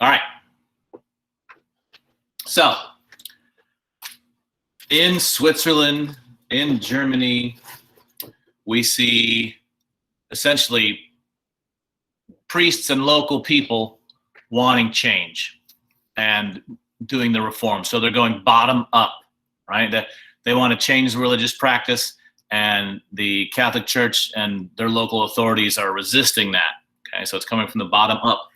All right. So in Switzerland, in Germany, we see essentially priests and local people wanting change and doing the reform. So they're going bottom up, right? They want to change the religious practice, and the Catholic Church and their local authorities are resisting that. Okay, so it's coming from the bottom up.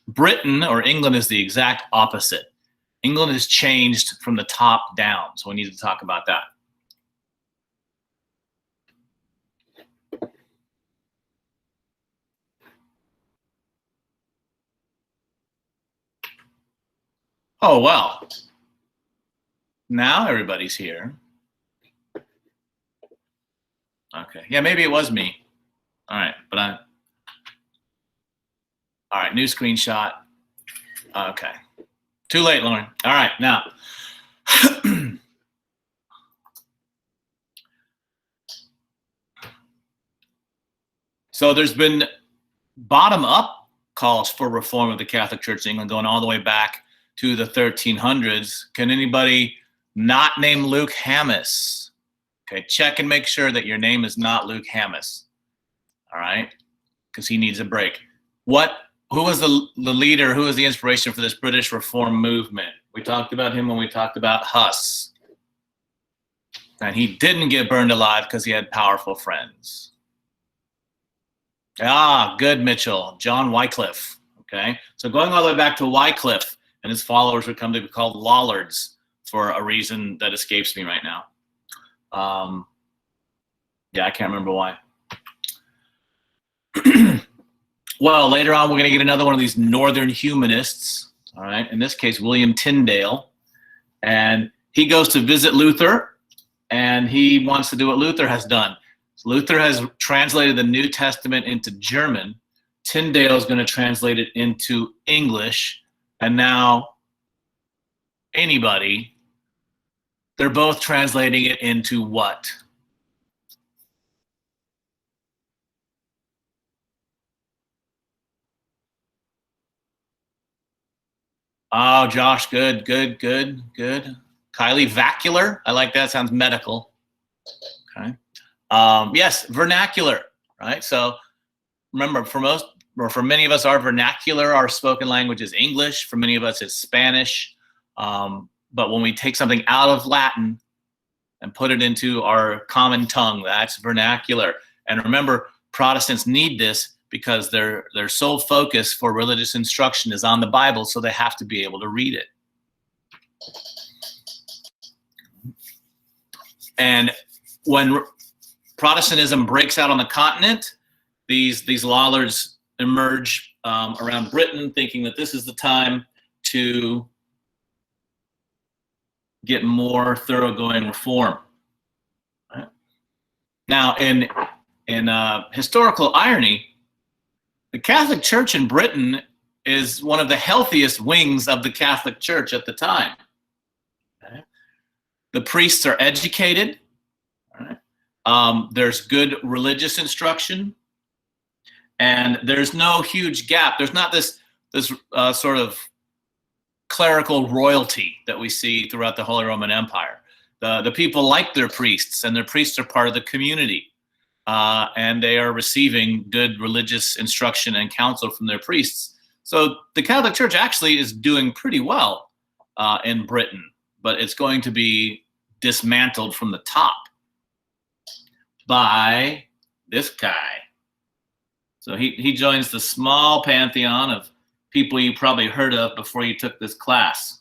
Britain or England is the exact opposite. England has changed from the top down, so we need to talk about that. Oh, well, now everybody's here. Okay, yeah, maybe it was me. All right, all right, new screenshot. Okay, too late, Lauren. All right, now. So there's been bottom-up calls for reform of the Catholic Church in England going all the way back to the 1300s. Can anybody not name Luke Hammis? Okay, check and make sure that your name is not Luke Hammis. All right, because he needs a break. Who was the leader? Who was the inspiration for this British reform movement? We talked about him when we talked about Huss. And he didn't get burned alive because he had powerful friends. Ah, good, Mitchell. John Wycliffe. Okay, so going all the way back to Wycliffe, and his followers would come to be called Lollards for a reason that escapes me right now. Yeah, I can't remember why. Well, later on, we're going to get another one of these northern humanists. All right, in this case, William Tyndale. And he goes to visit Luther, and he wants to do what Luther has done. So Luther has translated the New Testament into German. Tyndale is going to translate it into English. And now anybody, they're both translating it into what? Oh, Josh, good. Kylie, vacular. I like that. Sounds medical. Okay. Yes, vernacular, right? So remember, for many of us, our vernacular, our spoken language is English. For many of us, it's Spanish. But when we take something out of Latin and put it into our common tongue, that's vernacular. And remember, Protestants need this because their sole focus for religious instruction is on the Bible, so they have to be able to read it. And when Protestantism breaks out on the continent, these Lollards emerge around Britain, thinking that this is the time to get more thoroughgoing reform. Right? Now, in historical irony, the Catholic Church in Britain is one of the healthiest wings of the Catholic Church at the time. Okay? The priests are educated. Right? There's good religious instruction, and there's no huge gap. There's not this sort of clerical royalty that we see throughout the Holy Roman Empire. The people like their priests, and their priests are part of the community. And they are receiving good religious instruction and counsel from their priests. So the Catholic Church actually is doing pretty well in Britain, but it's going to be dismantled from the top by this guy. So he joins the small pantheon of people you probably heard of before you took this class.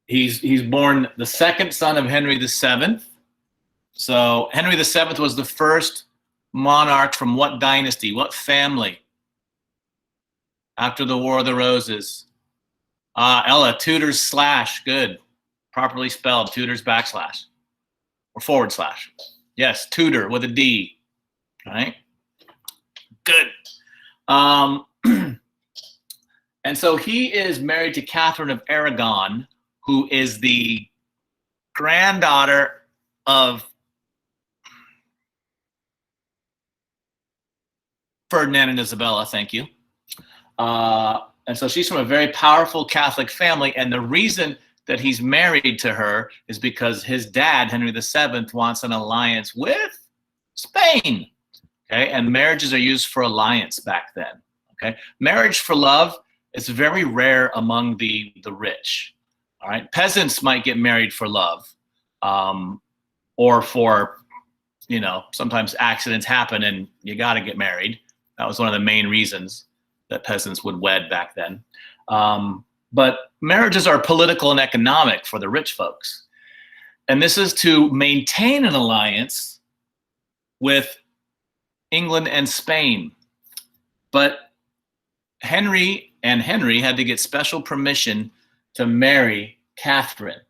He's born the second son of Henry VII. So Henry VII was the first monarch from what dynasty, what family? After the War of the Roses. Ella, Tudors / good. Properly spelled, Tudors / or /. Yes, Tudor with a D, right? Good. And so he is married to Catherine of Aragon, who is the granddaughter of Ferdinand and Isabella, thank you. And so she's from a very powerful Catholic family, and the reason that he's married to her is because his dad, Henry VII, wants an alliance with Spain. Okay, and marriages are used for alliance back then. Okay, marriage for love is very rare among the rich. All right, peasants might get married for love, or for, you know, sometimes accidents happen and you got to get married. That was one of the main reasons that peasants would wed back then. But marriages are political and economic for the rich folks. And this is to maintain an alliance with England and Spain. But Henry had to get special permission to marry Catherine,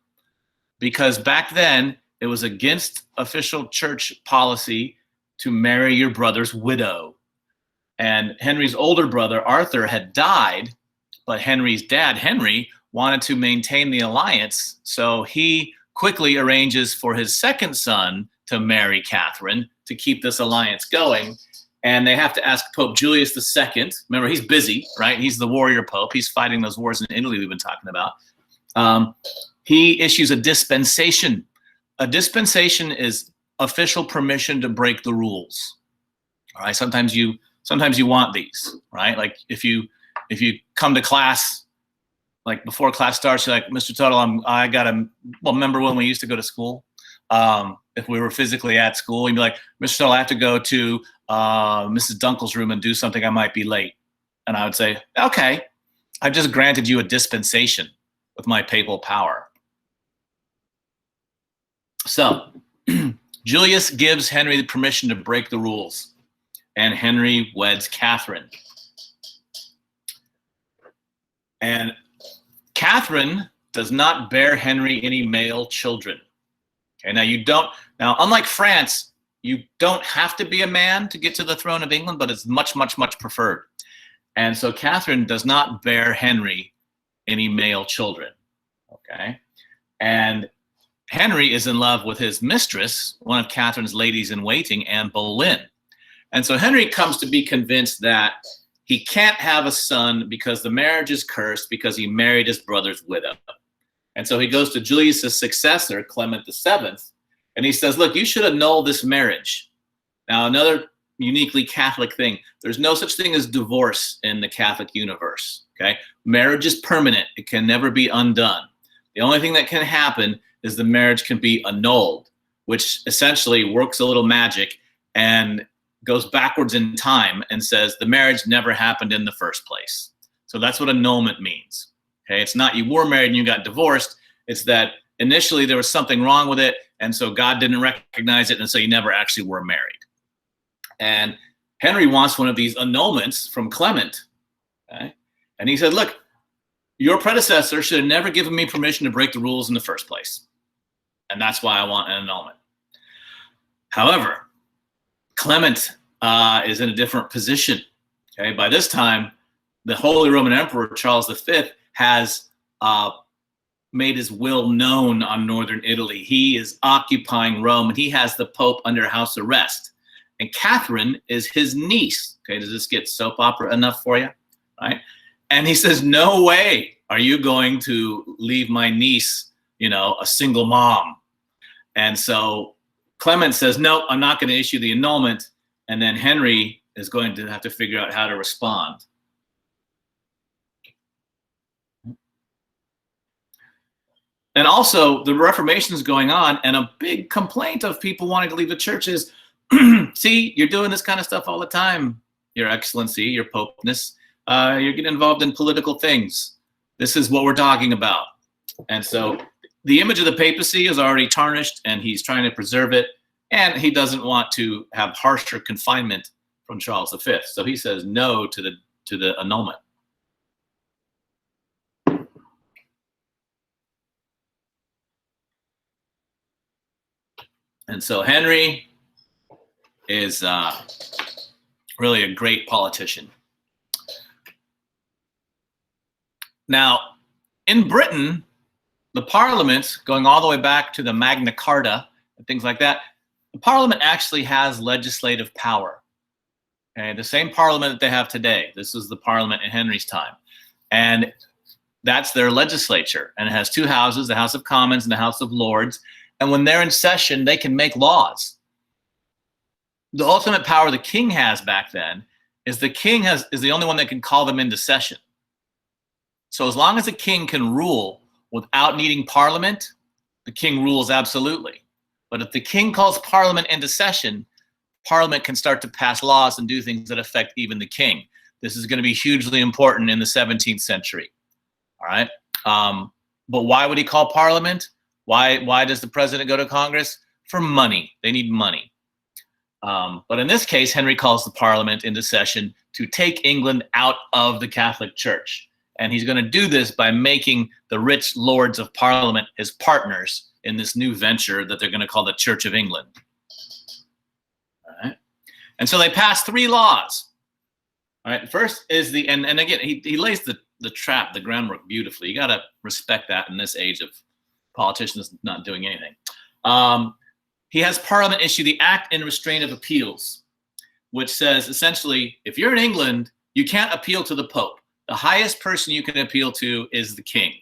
because back then it was against official church policy to marry your brother's widow. And Henry's older brother, Arthur, had died, but Henry's dad, Henry, wanted to maintain the alliance. So he quickly arranges for his second son to marry Catherine to keep this alliance going. And they have to ask Pope Julius II. Remember, he's busy, right? He's the warrior pope. He's fighting those wars in Italy we've been talking about. He issues a dispensation. A dispensation is official permission to break the rules. All right, sometimes you want these, right? Like if you come to class, like before class starts, you're like, Mr. Tuttle, I gotta, well, remember when we used to go to school? If we were physically at school, you'd be like, Mr. Tuttle, I have to go to Mrs. Dunkel's room and do something, I might be late. And I would say, okay, I've just granted you a dispensation with my papal power. So Julius gives Henry the permission to break the rules, and Henry weds Catherine. And Catherine does not bear Henry any male children. Okay, now unlike France, you don't have to be a man to get to the throne of England, but it's much, much, much preferred. And so Catherine does not bear Henry any male children. Okay, and Henry is in love with his mistress, one of Catherine's ladies in waiting, Anne Boleyn. And so Henry comes to be convinced that he can't have a son because the marriage is cursed because he married his brother's widow. And so he goes to Julius's successor, Clement VII, and he says, look, you should annul this marriage. Now, another uniquely Catholic thing, there's no such thing as divorce in the Catholic universe, okay? Marriage is permanent. It can never be undone. The only thing that can happen is the marriage can be annulled, which essentially works a little magic and goes backwards in time and says the marriage never happened in the first place. So that's what annulment means. Okay, it's not you were married and you got divorced. It's that initially there was something wrong with it, and so God didn't recognize it, and so you never actually were married. And Henry wants one of these annulments from Clement. Okay? And he said, look, your predecessor should have never given me permission to break the rules in the first place. And that's why I want an annulment. However, Clement is in a different position. Okay, by this time, the Holy Roman Emperor Charles V has made his will known on northern Italy. He is occupying Rome, and he has the Pope under house arrest. And Catherine is his niece. Okay, does this get soap opera enough for you? Right? And he says, no way are you going to leave my niece, you know, a single mom. And so Clement says, no, I'm not going to issue the annulment. And then Henry is going to have to figure out how to respond. And also, the Reformation is going on, and a big complaint of people wanting to leave the church is, see, you're doing this kind of stuff all the time, Your Excellency, Your Popeness. You're getting involved in political things. This is what we're talking about. And so the image of the papacy is already tarnished, and he's trying to preserve it, and he doesn't want to have harsher confinement from Charles V. So he says no to the annulment. And so Henry is really a great politician. Now, in Britain, the Parliament, going all the way back to the Magna Carta and things like that, the Parliament actually has legislative power. Okay, the same parliament that they have today. This is the parliament in Henry's time. And that's their legislature. And it has two houses, the House of Commons and the House of Lords. And when they're in session, they can make laws. The ultimate power the king has back then is the king is the only one that can call them into session. So as long as the king can rule without needing parliament, the king rules absolutely. But if the king calls parliament into session, parliament can start to pass laws and do things that affect even the king. This is going to be hugely important in the 17th century. All right. But why would he call parliament? Why does the president go to Congress? For money. They need money. But in this case, Henry calls the parliament into session to take England out of the Catholic Church. And he's going to do this by making the rich lords of parliament his partners in this new venture that they're going to call the Church of England. All right. And so they passed 3 laws. All right. First is and again, he lays the trap, the groundwork beautifully. You got to respect that in this age of politicians not doing anything. He has Parliament issue the Act in Restraint of Appeals, which says essentially, if you're in England, you can't appeal to the Pope. The highest person you can appeal to is the king.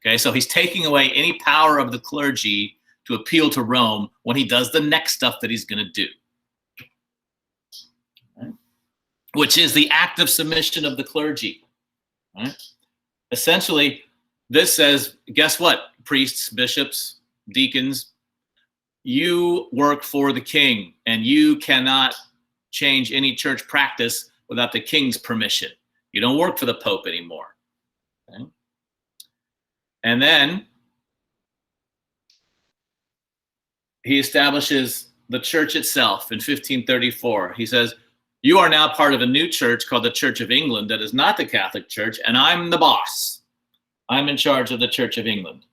Okay, so he's taking away any power of the clergy to appeal to Rome when he does the next stuff that he's going to do, right? Which is the act of submission of the clergy. Right? Essentially, this says, guess what, priests, bishops, deacons, you work for the king, and you cannot change any church practice without the king's permission. You don't work for the Pope anymore. Okay? And then he establishes the church itself in 1534. He says, you are now part of a new church called the Church of England that is not the Catholic Church, and I'm the boss. I'm in charge of the Church of England.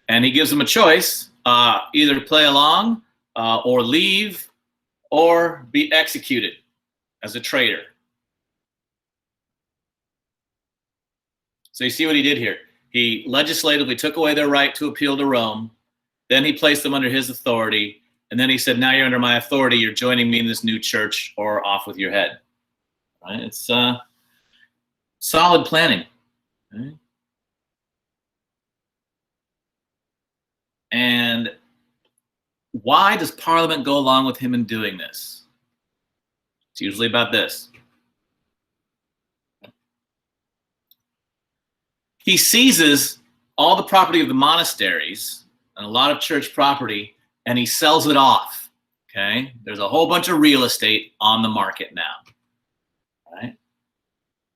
And he gives them a choice, either play along or leave or be executed as a traitor. So you see what he did here. He legislatively took away their right to appeal to Rome. Then he placed them under his authority. And then he said, now you're under my authority. You're joining me in this new church, or off with your head. Right? It's solid planning. Right? And why does Parliament go along with him in doing this? It's usually about this. He seizes all the property of the monasteries and a lot of church property, and he sells it off. Okay? There's a whole bunch of real estate on the market now. Right?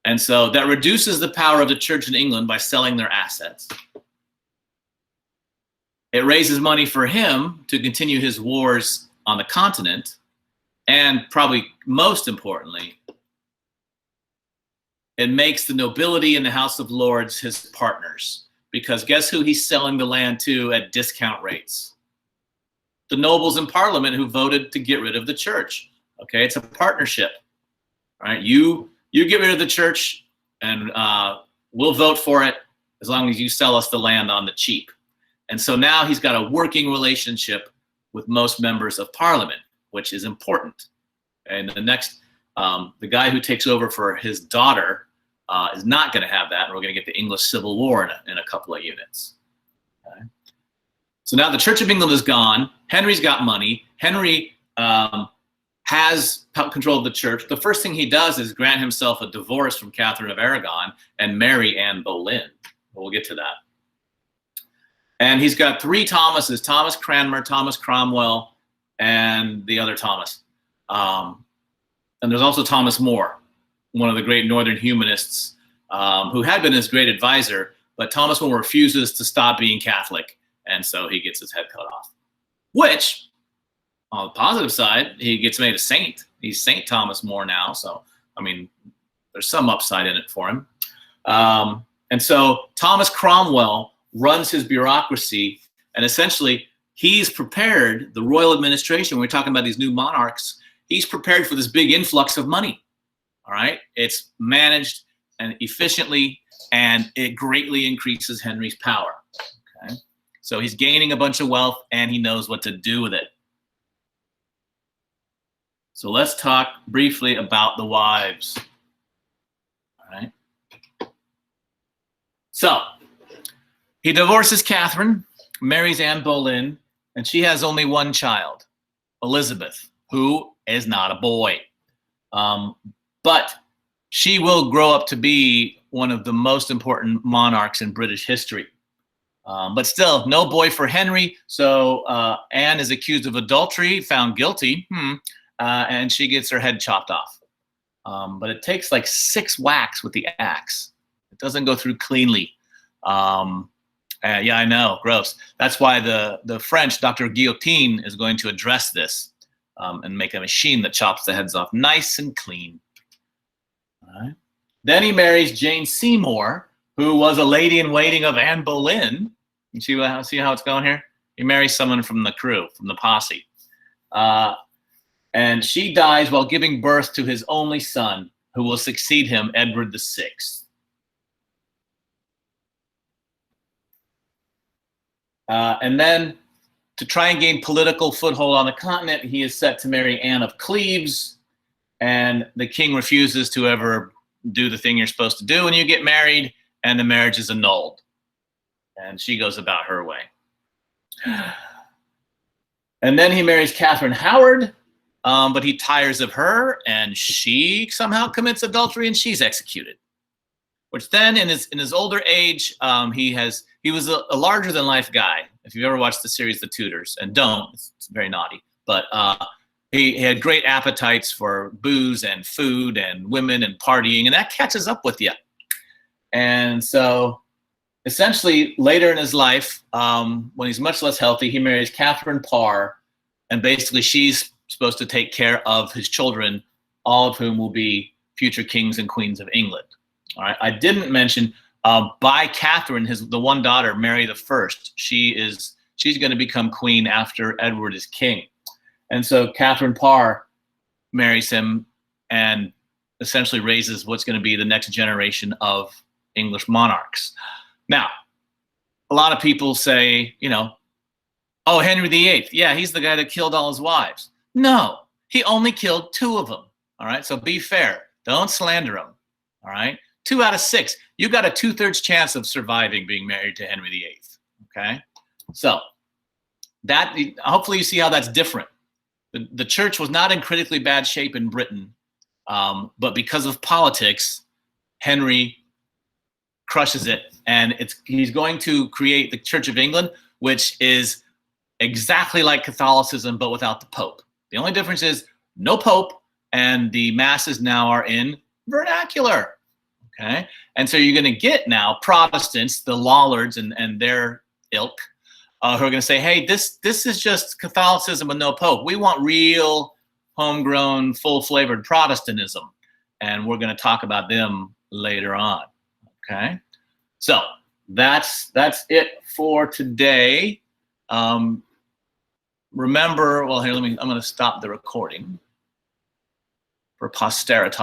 And so that reduces the power of the church in England by selling their assets. It raises money for him to continue his wars on the continent. And probably most importantly, it makes the nobility in the House of Lords his partners. Because guess who he's selling the land to at discount rates? The nobles in Parliament who voted to get rid of the church. Okay, it's a partnership. All right, you get rid of the church, and we'll vote for it as long as you sell us the land on the cheap. And so now he's got a working relationship with most members of Parliament, which is important. And the next, the guy who takes over for his daughter is not going to have that. And we're going to get the English Civil War in a couple of units. Okay? So now the Church of England is gone. Henry's got money. Henry has control of the church. The first thing he does is grant himself a divorce from Catherine of Aragon and marry Anne Boleyn. We'll get to that. And he's got 3 Thomases, Thomas Cranmer, Thomas Cromwell, and the other Thomas. And there's also Thomas More, one of the great Northern humanists who had been his great advisor, but Thomas More refuses to stop being Catholic, and so he gets his head cut off. Which, on the positive side, he gets made a saint. He's Saint Thomas More now, so, I mean, there's some upside in it for him. And so Thomas Cromwell runs his bureaucracy, and essentially he's prepared the royal administration. When we're talking about these new monarchs, he's prepared for this big influx of money. All right, it's managed and efficiently, and it greatly increases Henry's power. Okay, so he's gaining a bunch of wealth, and he knows what to do with it. So let's talk briefly about the wives. All right. So he divorces Catherine, marries Anne Boleyn, and she has only one child, Elizabeth, who is not a boy. But she will grow up to be one of the most important monarchs in British history. But still, no boy for Henry. So Anne is accused of adultery, found guilty, and she gets her head chopped off. But it takes like 6 whacks with the axe. It doesn't go through cleanly. Yeah, I know, gross. That's why the French, Dr. Guillotine, is going to address this and make a machine that chops the heads off nice and clean. All right. Then he marries Jane Seymour, who was a lady-in-waiting of Anne Boleyn. You see how it's going here? He marries someone from the crew, from the posse. And she dies while giving birth to his only son, who will succeed him, Edward VI. And then, to try and gain political foothold on the continent, he is set to marry Anne of Cleves, and the king refuses to ever do the thing you're supposed to do when you get married, and the marriage is annulled. And she goes about her way. And then he marries Catherine Howard, but he tires of her, and she somehow commits adultery, and she's executed. Which then, in his older age, he was a larger than life guy. If you've ever watched the series The Tudors, and don't, it's very naughty. But he had great appetites for booze and food and women and partying, and that catches up with you. And so, essentially, later in his life, when he's much less healthy, he marries Catherine Parr, and basically she's supposed to take care of his children, all of whom will be future kings and queens of England. All right. I didn't mention by Catherine, the one daughter, Mary I. She's going to become queen after Edward is king, and so Catherine Parr marries him and essentially raises what's going to be the next generation of English monarchs. Now, a lot of people say, oh, Henry VIII, yeah, he's the guy that killed all his wives. No, he only killed 2 of them. All right, so be fair. Don't slander him. All right, 2 out of 6. You got a 2/3 chance of surviving being married to Henry VIII. Okay, so that hopefully you see how that's different. The church was not in critically bad shape in Britain, but because of politics, Henry crushes it, and he's going to create the Church of England, which is exactly like Catholicism, but without the Pope. The only difference is no Pope, and the masses now are in vernacular. Okay, and so you're going to get now Protestants, the Lollards and their ilk, who are going to say, hey, this is just Catholicism with no Pope. We want real, homegrown, full-flavored Protestantism, and we're going to talk about them later on. Okay, so that's it for today. Remember, well, here, I'm going to stop the recording for posterity.